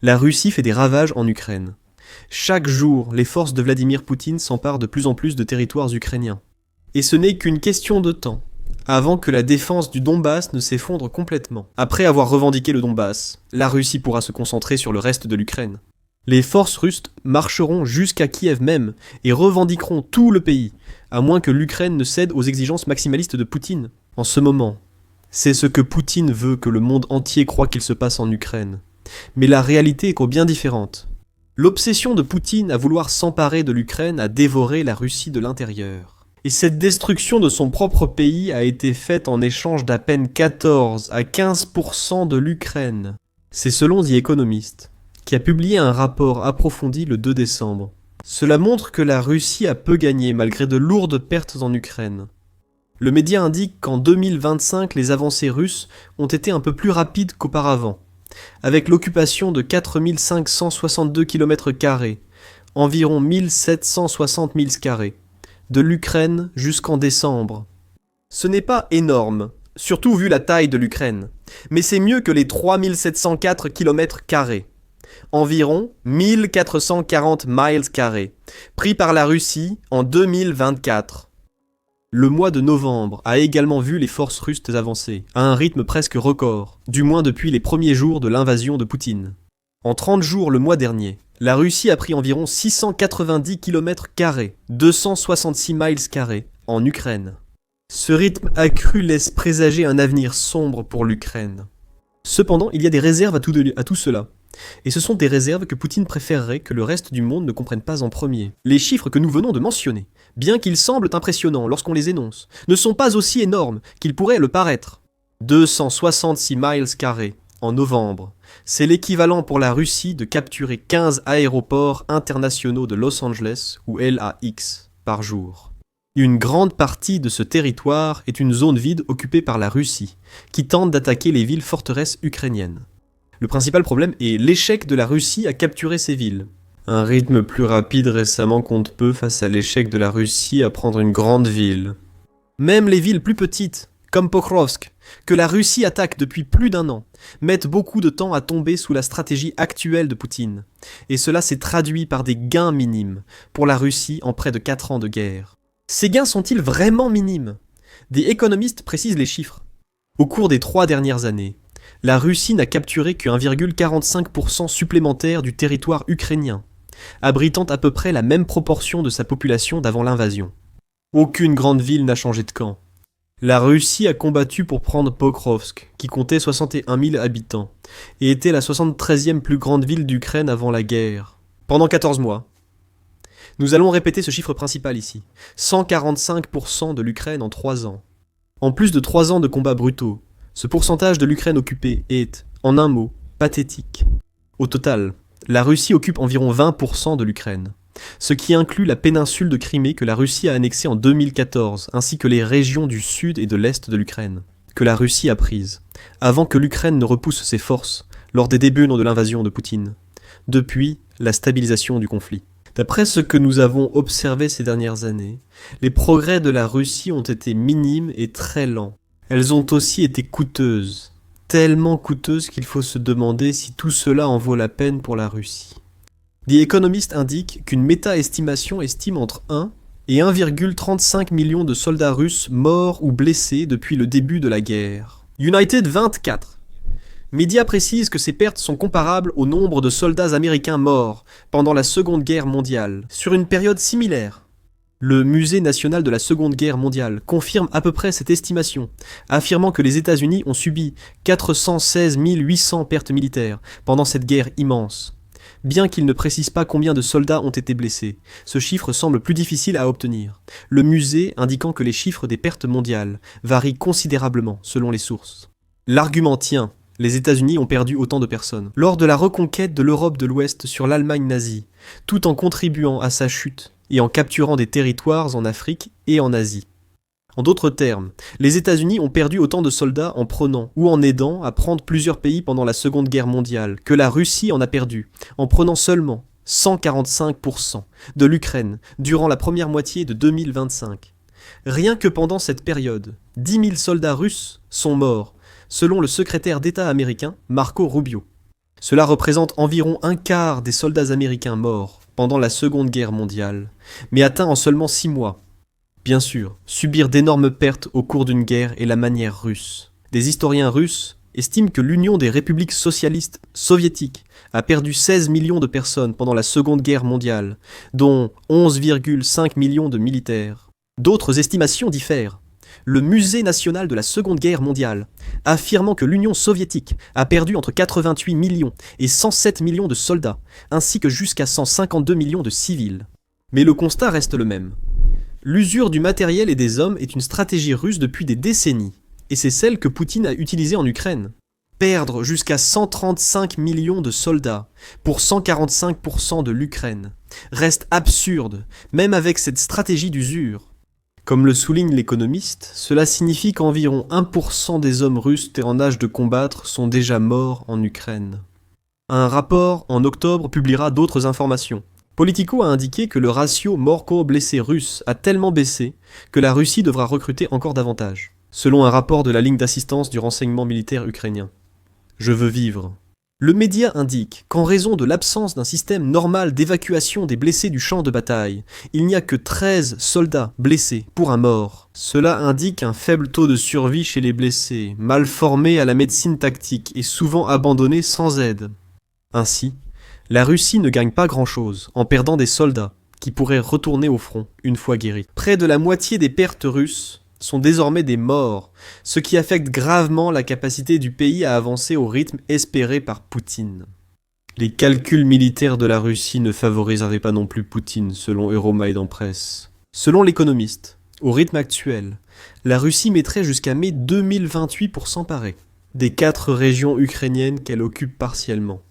La Russie fait des ravages en Ukraine. Chaque jour, les forces de Vladimir Poutine s'emparent de plus en plus de territoires ukrainiens. Et ce n'est qu'une question de temps, avant que la défense du Donbass ne s'effondre complètement. Après avoir revendiqué le Donbass, la Russie pourra se concentrer sur le reste de l'Ukraine. Les forces russes marcheront jusqu'à Kiev même et revendiqueront tout le pays, à moins que l'Ukraine ne cède aux exigences maximalistes de Poutine. En ce moment, c'est ce que Poutine veut que le monde entier croit qu'il se passe en Ukraine. Mais la réalité est bien différente. L'obsession de Poutine à vouloir s'emparer de l'Ukraine a dévoré la Russie de l'intérieur. Et cette destruction de son propre pays a été faite en échange d'à peine 14 à 15% de l'Ukraine. C'est selon The Economist, qui a publié un rapport approfondi le 2 décembre. Cela montre que la Russie a peu gagné malgré de lourdes pertes en Ukraine. Le média indique qu'en 2025, les avancées russes ont été un peu plus rapides qu'auparavant, avec l'occupation de 4562 km², environ 1760 milles carrés, de l'Ukraine jusqu'en décembre. Ce n'est pas énorme, surtout vu la taille de l'Ukraine, mais c'est mieux que les 3704 km², environ 1440 miles carrés, pris par la Russie en 2024. Le mois de novembre a également vu les forces russes avancer, à un rythme presque record, du moins depuis les premiers jours de l'invasion de Poutine. En 30 jours le mois dernier, la Russie a pris environ 690 km², 266 miles carrés, en Ukraine. Ce rythme accru laisse présager un avenir sombre pour l'Ukraine. Cependant, il y a des réserves à tout cela. Et ce sont des réserves que Poutine préférerait que le reste du monde ne comprenne pas en premier. Les chiffres que nous venons de mentionner, bien qu'ils semblent impressionnants lorsqu'on les énonce, ne sont pas aussi énormes qu'ils pourraient le paraître. 266 miles carrés en novembre, c'est l'équivalent pour la Russie de capturer 15 aéroports internationaux de Los Angeles ou LAX par jour. Une grande partie de ce territoire est une zone vide occupée par la Russie, qui tente d'attaquer les villes forteresses ukrainiennes. Le principal problème est l'échec de la Russie à capturer ces villes. Un rythme plus rapide récemment compte peu face à l'échec de la Russie à prendre une grande ville. Même les villes plus petites, comme Pokrovsk, que la Russie attaque depuis plus d'1 an, mettent beaucoup de temps à tomber sous la stratégie actuelle de Poutine. Et cela s'est traduit par des gains minimes pour la Russie en près de 4 ans de guerre. Ces gains sont-ils vraiment minimes ? Des économistes précisent les chiffres. Au cours des 3 dernières années, la Russie n'a capturé que 1,45% supplémentaire du territoire ukrainien, abritant à peu près la même proportion de sa population d'avant l'invasion. Aucune grande ville n'a changé de camp. La Russie a combattu pour prendre Pokrovsk, qui comptait 61 000 habitants, et était la 73e plus grande ville d'Ukraine avant la guerre. Pendant 14 mois. Nous allons répéter ce chiffre principal ici. 145% de l'Ukraine en 3 ans. En plus de 3 ans de combats brutaux, ce pourcentage de l'Ukraine occupée est, en un mot, pathétique. Au total, la Russie occupe environ 20% de l'Ukraine, ce qui inclut la péninsule de Crimée que la Russie a annexée en 2014, ainsi que les régions du sud et de l'est de l'Ukraine, que la Russie a prises, avant que l'Ukraine ne repousse ses forces lors des débuts de l'invasion de Poutine, depuis la stabilisation du conflit. D'après ce que nous avons observé ces dernières années, les progrès de la Russie ont été minimes et très lents. Elles ont aussi été coûteuses, tellement coûteuses qu'il faut se demander si tout cela en vaut la peine pour la Russie. The Economist indique qu'une méta-estimation estime entre 1 et 1,35 million de soldats russes morts ou blessés depuis le début de la guerre. United 24. Média précise que ces pertes sont comparables au nombre de soldats américains morts pendant la Seconde Guerre mondiale, sur une période similaire. Le Musée national de la Seconde Guerre mondiale confirme à peu près cette estimation, affirmant que les États-Unis ont subi 416 800 pertes militaires pendant cette guerre immense. Bien qu'il ne précise pas combien de soldats ont été blessés, ce chiffre semble plus difficile à obtenir, le musée indiquant que les chiffres des pertes mondiales varient considérablement selon les sources. L'argument tient, les États-Unis ont perdu autant de personnes. Lors de la reconquête de l'Europe de l'Ouest sur l'Allemagne nazie, tout en contribuant à sa chute, et en capturant des territoires en Afrique et en Asie. En d'autres termes, les États-Unis ont perdu autant de soldats en prenant ou en aidant à prendre plusieurs pays pendant la Seconde Guerre mondiale que la Russie en a perdu, en prenant seulement 145% de l'Ukraine durant la première moitié de 2025. Rien que pendant cette période, 10 000 soldats russes sont morts, selon le secrétaire d'État américain Marco Rubio. Cela représente environ un quart des soldats américains morts pendant la Seconde Guerre mondiale, mais atteint en seulement 6 mois. Bien sûr, subir d'énormes pertes au cours d'une guerre est la manière russe. Des historiens russes estiment que l'Union des républiques socialistes soviétiques a perdu 16 millions de personnes pendant la Seconde Guerre mondiale, dont 11,5 millions de militaires. D'autres estimations diffèrent. Le Musée national de la Seconde Guerre mondiale, affirmant que l'Union soviétique a perdu entre 88 millions et 107 millions de soldats, ainsi que jusqu'à 152 millions de civils. Mais le constat reste le même. L'usure du matériel et des hommes est une stratégie russe depuis des décennies, et c'est celle que Poutine a utilisée en Ukraine. Perdre jusqu'à 135 millions de soldats pour 145% de l'Ukraine reste absurde, même avec cette stratégie d'usure. Comme le souligne l'économiste, cela signifie qu'environ 1% des hommes russes en âge de combattre sont déjà morts en Ukraine. Un rapport en octobre publiera d'autres informations. Politico a indiqué que le ratio morts-blessés russe a tellement baissé que la Russie devra recruter encore davantage, selon un rapport de la ligne d'assistance du renseignement militaire ukrainien. Je veux vivre. Le média indique qu'en raison de l'absence d'un système normal d'évacuation des blessés du champ de bataille, il n'y a que 13 soldats blessés pour un mort. Cela indique un faible taux de survie chez les blessés, mal formés à la médecine tactique et souvent abandonnés sans aide. Ainsi, la Russie ne gagne pas grand-chose en perdant des soldats qui pourraient retourner au front une fois guéris. Près de la moitié des pertes russes sont désormais des morts, ce qui affecte gravement la capacité du pays à avancer au rythme espéré par Poutine. Les calculs militaires de la Russie ne favoriseraient pas non plus Poutine, selon Euromaidan Press. Selon l'économiste, au rythme actuel, la Russie mettrait jusqu'à mai 2028 pour s'emparer des 4 régions ukrainiennes qu'elle occupe partiellement.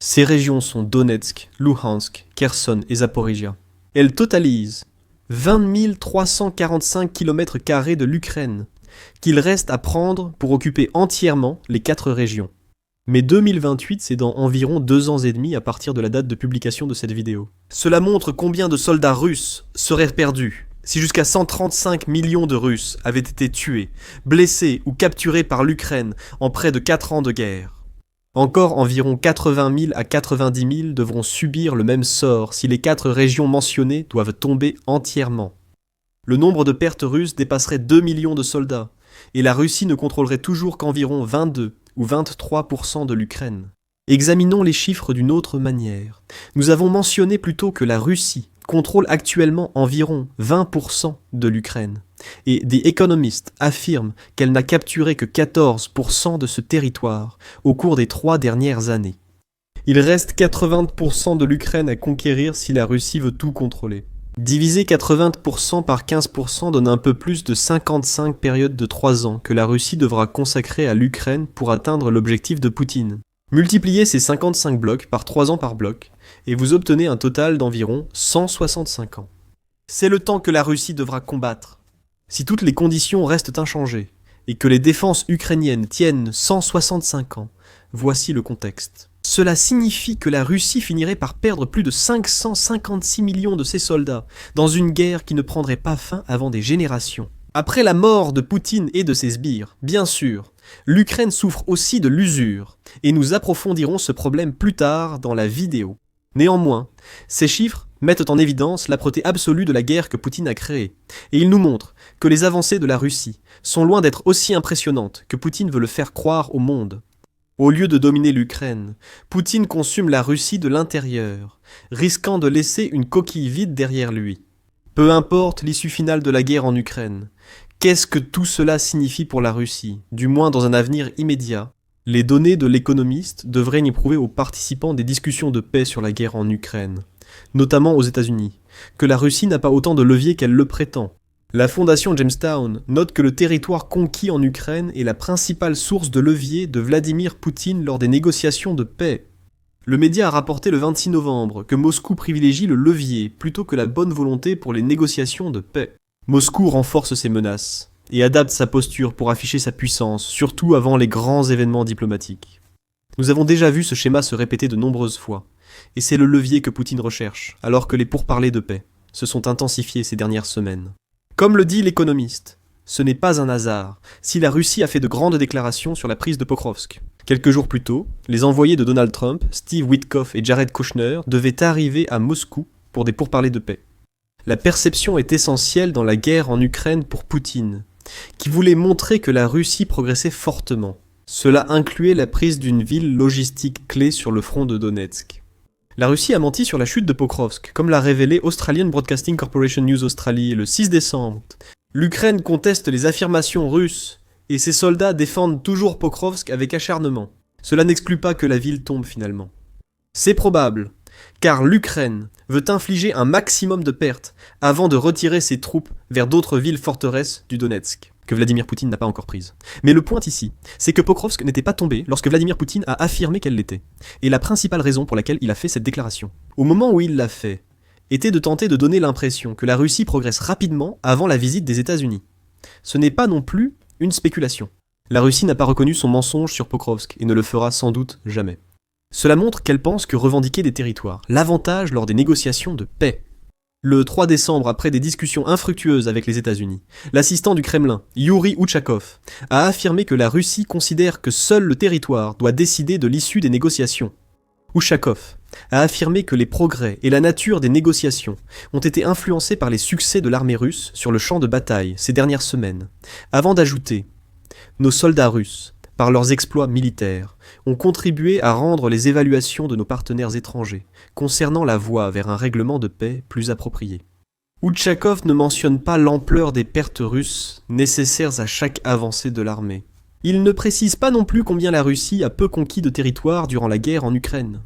Ces régions sont Donetsk, Luhansk, Kherson et Zaporizhia. Elles totalisent 20 345 km² de l'Ukraine, qu'il reste à prendre pour occuper entièrement les 4 régions. Mais 2028, c'est dans environ 2 ans et demi à partir de la date de publication de cette vidéo. Cela montre combien de soldats russes seraient perdus si jusqu'à 135 millions de Russes avaient été tués, blessés ou capturés par l'Ukraine en près de 4 ans de guerre. Encore environ 80 000 à 90 000 devront subir le même sort si les 4 régions mentionnées doivent tomber entièrement. Le nombre de pertes russes dépasserait 2 millions de soldats, et la Russie ne contrôlerait toujours qu'environ 22 ou 23% de l'Ukraine. Examinons les chiffres d'une autre manière. Nous avons mentionné plutôt que la Russie contrôle actuellement environ 20% de l'Ukraine, et The Economist affirme qu'elle n'a capturé que 14% de ce territoire au cours des 3 dernières années. Il reste 80% de l'Ukraine à conquérir si la Russie veut tout contrôler. Diviser 80% par 15% donne un peu plus de 55 périodes de 3 ans que la Russie devra consacrer à l'Ukraine pour atteindre l'objectif de Poutine. Multipliez ces 55 blocs par 3 ans par bloc, et vous obtenez un total d'environ 165 ans. C'est le temps que la Russie devra combattre. Si toutes les conditions restent inchangées, et que les défenses ukrainiennes tiennent 165 ans, voici le contexte. Cela signifie que la Russie finirait par perdre plus de 556 millions de ses soldats, dans une guerre qui ne prendrait pas fin avant des générations. Après la mort de Poutine et de ses sbires, bien sûr, l'Ukraine souffre aussi de l'usure, et nous approfondirons ce problème plus tard dans la vidéo. Néanmoins, ces chiffres mettent en évidence l'âpreté absolue de la guerre que Poutine a créée, et ils nous montrent que les avancées de la Russie sont loin d'être aussi impressionnantes que Poutine veut le faire croire au monde. Au lieu de dominer l'Ukraine, Poutine consume la Russie de l'intérieur, risquant de laisser une coquille vide derrière lui. Peu importe l'issue finale de la guerre en Ukraine, qu'est-ce que tout cela signifie pour la Russie, du moins dans un avenir immédiat? Les données de l'économiste devraient y prouver aux participants des discussions de paix sur la guerre en Ukraine, notamment aux États-Unis, que la Russie n'a pas autant de leviers qu'elle le prétend. La fondation Jamestown note que le territoire conquis en Ukraine est la principale source de levier de Vladimir Poutine lors des négociations de paix. Le média a rapporté le 26 novembre que Moscou privilégie le levier plutôt que la bonne volonté pour les négociations de paix. Moscou renforce ses menaces et adapte sa posture pour afficher sa puissance, surtout avant les grands événements diplomatiques. Nous avons déjà vu ce schéma se répéter de nombreuses fois, et c'est le levier que Poutine recherche, alors que les pourparlers de paix se sont intensifiés ces dernières semaines. Comme le dit l'économiste, Ce n'est pas un hasard si la Russie a fait de grandes déclarations sur la prise de Pokrovsk. Quelques jours plus tôt, les envoyés de Donald Trump, Steve Witkoff et Jared Kushner, devaient arriver à Moscou pour des pourparlers de paix. La perception est essentielle dans la guerre en Ukraine pour Poutine, qui voulait montrer que la Russie progressait fortement. Cela incluait la prise d'une ville logistique clé sur le front de Donetsk. La Russie a menti sur la chute de Pokrovsk, comme l'a révélé Australian Broadcasting Corporation News Australie le 6 décembre. L'Ukraine conteste les affirmations russes, et ses soldats défendent toujours Pokrovsk avec acharnement. Cela n'exclut pas que la ville tombe finalement. C'est probable, car l'Ukraine veut infliger un maximum de pertes avant de retirer ses troupes vers d'autres villes forteresses du Donetsk, que Vladimir Poutine n'a pas encore prises. Mais le point ici, c'est que Pokrovsk n'était pas tombé lorsque Vladimir Poutine a affirmé qu'elle l'était. Et la principale raison pour laquelle il a fait cette déclaration, au moment où il l'a fait, était de tenter de donner l'impression que la Russie progresse rapidement avant la visite des États-Unis. Ce n'est pas non plus une spéculation. La Russie n'a pas reconnu son mensonge sur Pokrovsk et ne le fera sans doute jamais. Cela montre qu'elle pense que revendiquer des territoires, l'avantage lors des négociations de paix. Le 3 décembre, après des discussions infructueuses avec les États-Unis, l'assistant du Kremlin, Yuri Ushakov, a affirmé que la Russie considère que seul le territoire doit décider de l'issue des négociations. Ushakov a affirmé que les progrès et la nature des négociations ont été influencés par les succès de l'armée russe sur le champ de bataille ces dernières semaines, avant d'ajouter « Nos soldats russes, par leurs exploits militaires, ont contribué à rendre les évaluations de nos partenaires étrangers concernant la voie vers un règlement de paix plus approprié. » Ushakov ne mentionne pas l'ampleur des pertes russes nécessaires à chaque avancée de l'armée. Il ne précise pas non plus combien la Russie a peu conquis de territoire durant la guerre en Ukraine,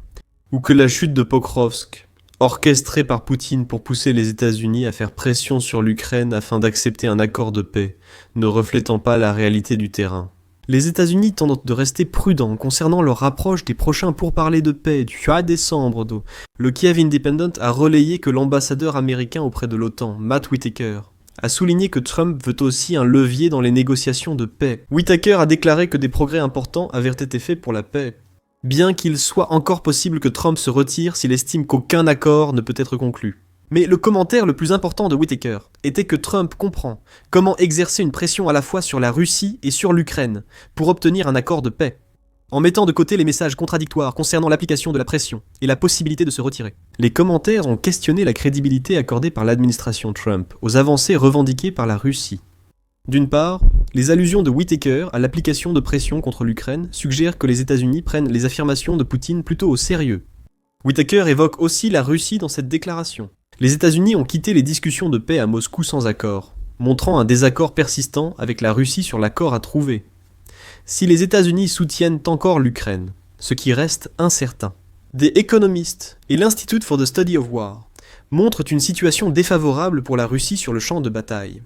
ou que la chute de Pokrovsk, orchestrée par Poutine pour pousser les États-Unis à faire pression sur l'Ukraine afin d'accepter un accord de paix, ne reflétant pas la réalité du terrain. Les États-Unis tentent de rester prudents concernant leur approche des prochains pourparlers de paix du 3 décembre. Le Kiev Independent a relayé que l'ambassadeur américain auprès de l'OTAN, Matt Whitaker, a souligné que Trump veut aussi un levier dans les négociations de paix. Whitaker a déclaré que des progrès importants avaient été faits pour la paix, bien qu'il soit encore possible que Trump se retire s'il estime qu'aucun accord ne peut être conclu. Mais le commentaire le plus important de Whitaker était que Trump comprend comment exercer une pression à la fois sur la Russie et sur l'Ukraine pour obtenir un accord de paix, en mettant de côté les messages contradictoires concernant l'application de la pression et la possibilité de se retirer. Les commentaires ont questionné la crédibilité accordée par l'administration Trump aux avancées revendiquées par la Russie. D'une part, les allusions de Whitaker à l'application de pression contre l'Ukraine suggèrent que les États-Unis prennent les affirmations de Poutine plutôt au sérieux. Whitaker évoque aussi la Russie dans cette déclaration. Les États-Unis ont quitté les discussions de paix à Moscou sans accord, montrant un désaccord persistant avec la Russie sur l'accord à trouver. Si les États-Unis soutiennent encore l'Ukraine, ce qui reste incertain. The Economist et l'Institute for the Study of War montrent une situation défavorable pour la Russie sur le champ de bataille.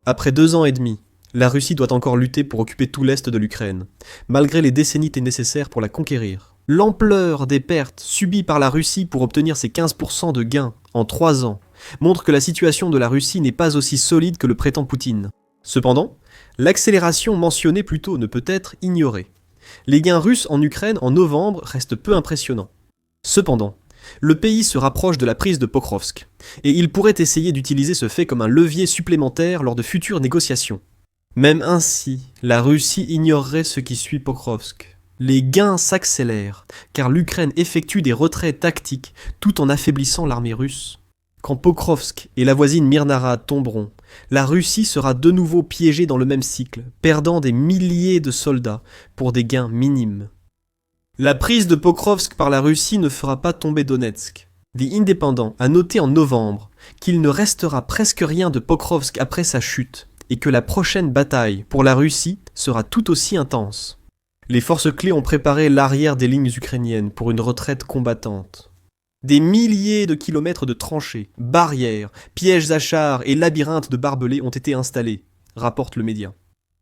Après 2 ans et demi, la Russie doit encore lutter pour occuper tout l'est de l'Ukraine, malgré les décennies nécessaires pour la conquérir. L'ampleur des pertes subies par la Russie pour obtenir ses 15% de gains en 3 ans montre que la situation de la Russie n'est pas aussi solide que le prétend Poutine. Cependant, l'accélération mentionnée plus tôt ne peut être ignorée. Les gains russes en Ukraine en novembre restent peu impressionnants. Cependant, le pays se rapproche de la prise de Pokrovsk, et il pourrait essayer d'utiliser ce fait comme un levier supplémentaire lors de futures négociations. Même ainsi, la Russie ignorerait ce qui suit Pokrovsk. Les gains s'accélèrent, car l'Ukraine effectue des retraits tactiques tout en affaiblissant l'armée russe. Quand Pokrovsk et la voisine Mirnarad tomberont, la Russie sera de nouveau piégée dans le même cycle, perdant des milliers de soldats pour des gains minimes. La prise de Pokrovsk par la Russie ne fera pas tomber Donetsk. The Independent a noté en novembre qu'il ne restera presque rien de Pokrovsk après sa chute, et que la prochaine bataille pour la Russie sera tout aussi intense. Les forces clés ont préparé l'arrière des lignes ukrainiennes pour une retraite combattante. Des milliers de kilomètres de tranchées, barrières, pièges à chars et labyrinthes de barbelés ont été installés, rapporte le média.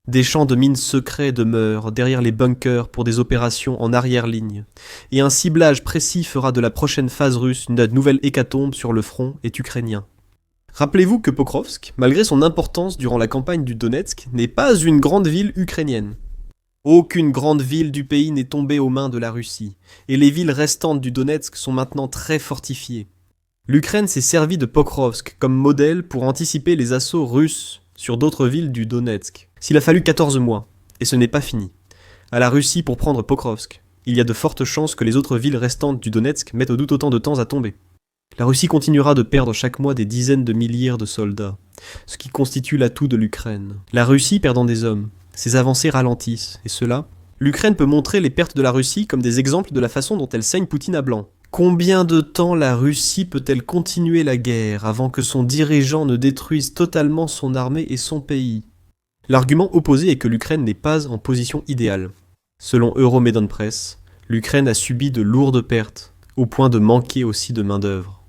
Des champs de mines secrets demeurent derrière les bunkers pour des opérations en arrière-ligne, et un ciblage précis fera de la prochaine phase russe une nouvelle hécatombe sur le front est ukrainien. Rappelez-vous que Pokrovsk, malgré son importance durant la campagne du Donetsk, n'est pas une grande ville ukrainienne. Aucune grande ville du pays n'est tombée aux mains de la Russie, et les villes restantes du Donetsk sont maintenant très fortifiées. L'Ukraine s'est servie de Pokrovsk comme modèle pour anticiper les assauts russes sur d'autres villes du Donetsk. S'il a fallu 14 mois, et ce n'est pas fini, à la Russie pour prendre Pokrovsk, il y a de fortes chances que les autres villes restantes du Donetsk mettent au doute autant de temps à tomber. La Russie continuera de perdre chaque mois des dizaines de milliers de soldats, ce qui constitue l'atout de l'Ukraine. La Russie perdant des hommes, ses avancées ralentissent, et cela, l'Ukraine peut montrer les pertes de la Russie comme des exemples de la façon dont elle saigne Poutine à blanc. Combien de temps la Russie peut-elle continuer la guerre avant que son dirigeant ne détruise totalement son armée et son pays? L'argument opposé est que l'Ukraine n'est pas en position idéale. Selon Euromaidan Press, l'Ukraine a subi de lourdes pertes, au point de manquer aussi de main-d'œuvre.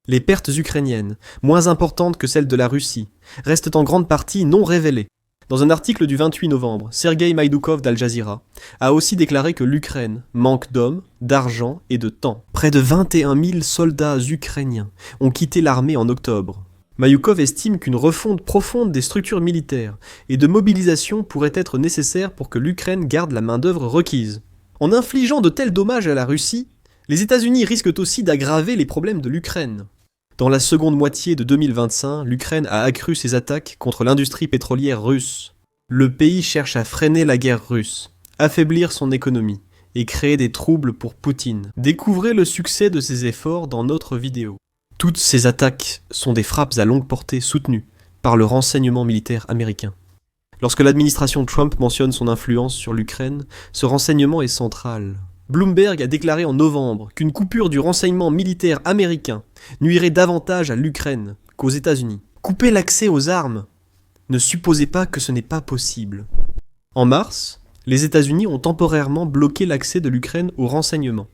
Les pertes ukrainiennes, moins importantes que celles de la Russie, restent en grande partie non révélées. Dans un article du 28 novembre, Sergei Maïdoukov d'Al Jazeera a aussi déclaré que l'Ukraine manque d'hommes, d'argent et de temps. Près de 21 000 soldats ukrainiens ont quitté l'armée en octobre. Maïdoukov estime qu'une refonte profonde des structures militaires et de mobilisation pourrait être nécessaire pour que l'Ukraine garde la main-d'œuvre requise. En infligeant de tels dommages à la Russie, les États-Unis risquent aussi d'aggraver les problèmes de l'Ukraine. Dans la seconde moitié de 2025, l'Ukraine a accru ses attaques contre l'industrie pétrolière russe. Le pays cherche à freiner la guerre russe, affaiblir son économie et créer des troubles pour Poutine. Découvrez le succès de ces efforts dans notre vidéo. Toutes ces attaques sont des frappes à longue portée soutenues par le renseignement militaire américain. Lorsque l'administration Trump mentionne son influence sur l'Ukraine, ce renseignement est central. Bloomberg a déclaré en novembre qu'une coupure du renseignement militaire américain nuirait davantage à l'Ukraine qu'aux États-Unis. Couper l'accès aux armes. Ne supposez pas que ce n'est pas possible. En mars, les États-Unis ont temporairement bloqué l'accès de l'Ukraine aux renseignements.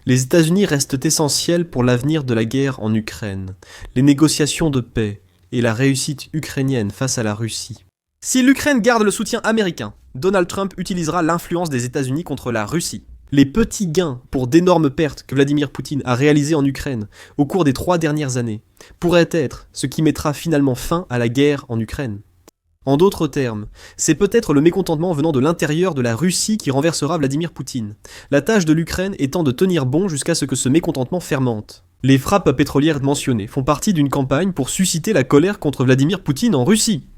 Les États-Unis restent essentiels pour l'avenir de la guerre en Ukraine, les négociations de paix et la réussite ukrainienne face à la Russie. Si l'Ukraine garde le soutien américain, Donald Trump utilisera l'influence des États-Unis contre la Russie. Les petits gains pour d'énormes pertes que Vladimir Poutine a réalisés en Ukraine au cours des 3 dernières années pourraient être ce qui mettra finalement fin à la guerre en Ukraine. En d'autres termes, c'est peut-être le mécontentement venant de l'intérieur de la Russie qui renversera Vladimir Poutine, la tâche de l'Ukraine étant de tenir bon jusqu'à ce que ce mécontentement fermente. Les frappes pétrolières mentionnées font partie d'une campagne pour susciter la colère contre Vladimir Poutine en Russie.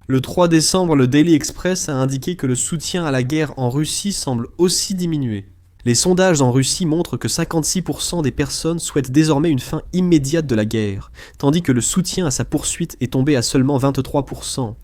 Le 3 décembre, le Daily Express a indiqué que le soutien à la guerre en Russie semble aussi diminuer. Les sondages en Russie montrent que 56% des personnes souhaitent désormais une fin immédiate de la guerre, tandis que le soutien à sa poursuite est tombé à seulement 23%.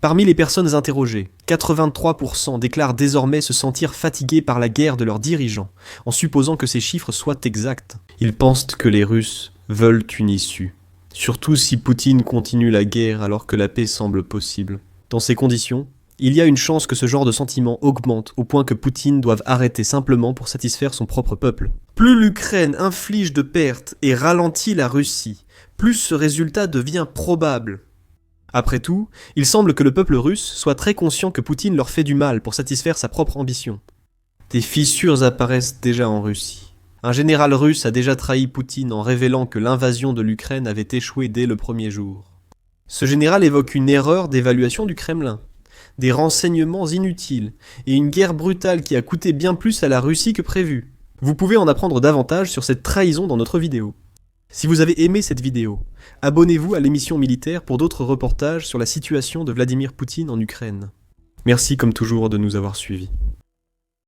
Parmi les personnes interrogées, 83% déclarent désormais se sentir fatigués par la guerre de leurs dirigeants, en supposant que ces chiffres soient exacts. Ils pensent que les Russes veulent une issue. Surtout si Poutine continue la guerre alors que la paix semble possible. Dans ces conditions, il y a une chance que ce genre de sentiment augmente au point que Poutine doive arrêter simplement pour satisfaire son propre peuple. Plus l'Ukraine inflige de pertes et ralentit la Russie, plus ce résultat devient probable. Après tout, il semble que le peuple russe soit très conscient que Poutine leur fait du mal pour satisfaire sa propre ambition. Des fissures apparaissent déjà en Russie. Un général russe a déjà trahi Poutine en révélant que l'invasion de l'Ukraine avait échoué dès le premier jour. Ce général évoque une erreur d'évaluation du Kremlin, des renseignements inutiles et une guerre brutale qui a coûté bien plus à la Russie que prévu. Vous pouvez en apprendre davantage sur cette trahison dans notre vidéo. Si vous avez aimé cette vidéo, abonnez-vous à l'émission Militaire pour d'autres reportages sur la situation de Vladimir Poutine en Ukraine. Merci comme toujours de nous avoir suivis.